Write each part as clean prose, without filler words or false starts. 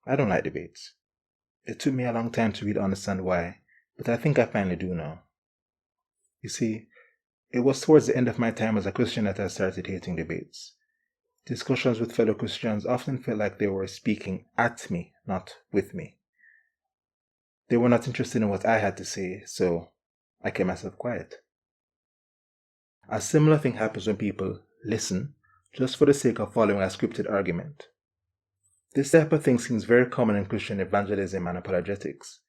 I don't like debates. It took me a long time to really understand why, but I think I finally do now. You see, it was towards the end of my time as a Christian that I started hating debates. Discussions with fellow Christians often felt like they were speaking at me, not with me. They were not interested in what I had to say, so I kept myself quiet. A similar thing happens when people listen just for the sake of following a scripted argument. This type of thing seems very common in Christian evangelism and apologetics.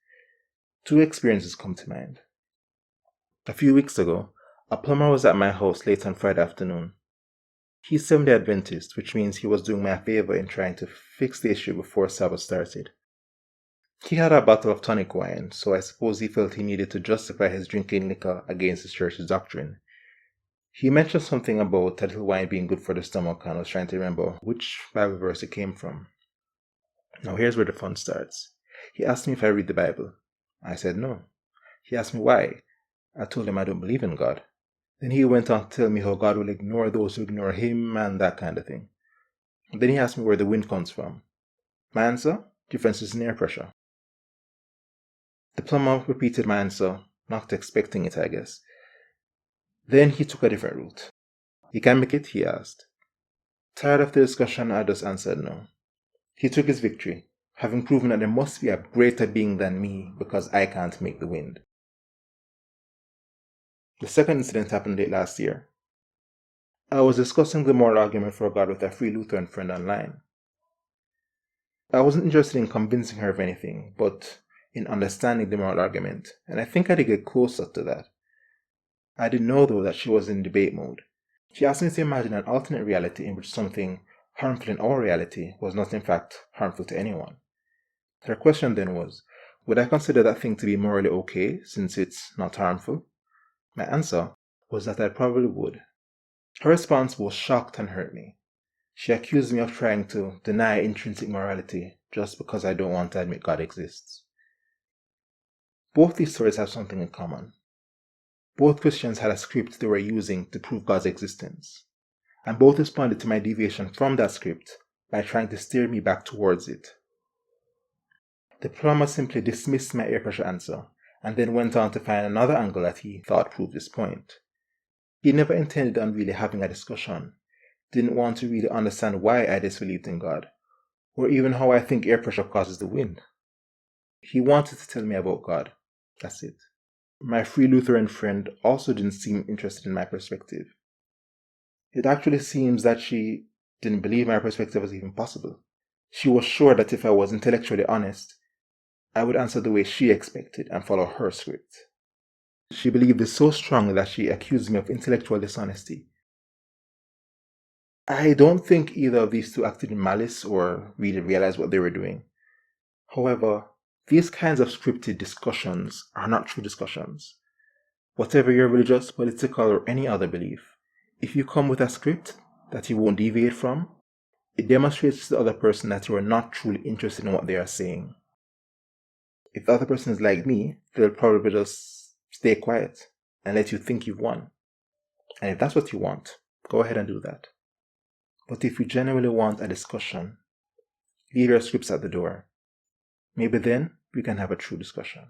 Two experiences come to mind. A few weeks ago, a plumber was at my house late on Friday afternoon. He's Seventh-day Adventist, which means he was doing me a favor in trying to fix the issue before Sabbath started. He had a bottle of tonic wine, so I suppose he felt he needed to justify his drinking liquor against his church's doctrine. He mentioned something about a little wine being good for the stomach, and I was trying to remember which Bible verse it came from. Now here's where the fun starts. He asked me if I read the Bible. I said no. He asked me why. I told him I don't believe in God. Then he went on to tell me how God will ignore those who ignore him and that kind of thing. Then he asked me where the wind comes from. My answer? Differences in air pressure. The plumber repeated my answer, not expecting it, I guess. Then he took a different route. You can make it? He asked. Tired of the discussion, I just answered no. He took his victory, having proven that there must be a greater being than me because I can't make the wind. The second incident happened late last year. I was discussing the moral argument for God with a free Lutheran friend online. I wasn't interested in convincing her of anything, but in understanding the moral argument, and I think I did get closer to that. I didn't know, though, that she was in debate mode. She asked me to imagine an alternate reality in which something harmful in our reality was not in fact harmful to anyone. Her question then was, would I consider that thing to be morally okay since it's not harmful? My answer was that I probably would. Her response was shocked and hurt me. She accused me of trying to deny intrinsic morality just because I don't want to admit God exists. Both these stories have something in common. Both Christians had a script they were using to prove God's existence, and both responded to my deviation from that script by trying to steer me back towards it. The plumber simply dismissed my air pressure answer and then went on to find another angle that he thought proved his point. He never intended on really having a discussion, didn't want to really understand why I disbelieved in God, or even how I think air pressure causes the wind. He wanted to tell me about God. That's it. My free Lutheran friend also didn't seem interested in my perspective. It actually seems that she didn't believe my perspective was even possible. She was sure that if I was intellectually honest, I would answer the way she expected and follow her script. She believed this so strongly that she accused me of intellectual dishonesty. I don't think either of these two acted in malice or really realized what they were doing. However, these kinds of scripted discussions are not true discussions. Whatever your religious, political, or any other belief, if you come with a script that you won't deviate from, it demonstrates to the other person that you are not truly interested in what they are saying. If the other person is like me, they'll probably just stay quiet and let you think you've won. And if that's what you want, go ahead and do that. But if you genuinely want a discussion, leave your scripts at the door. Maybe then we can have a true discussion.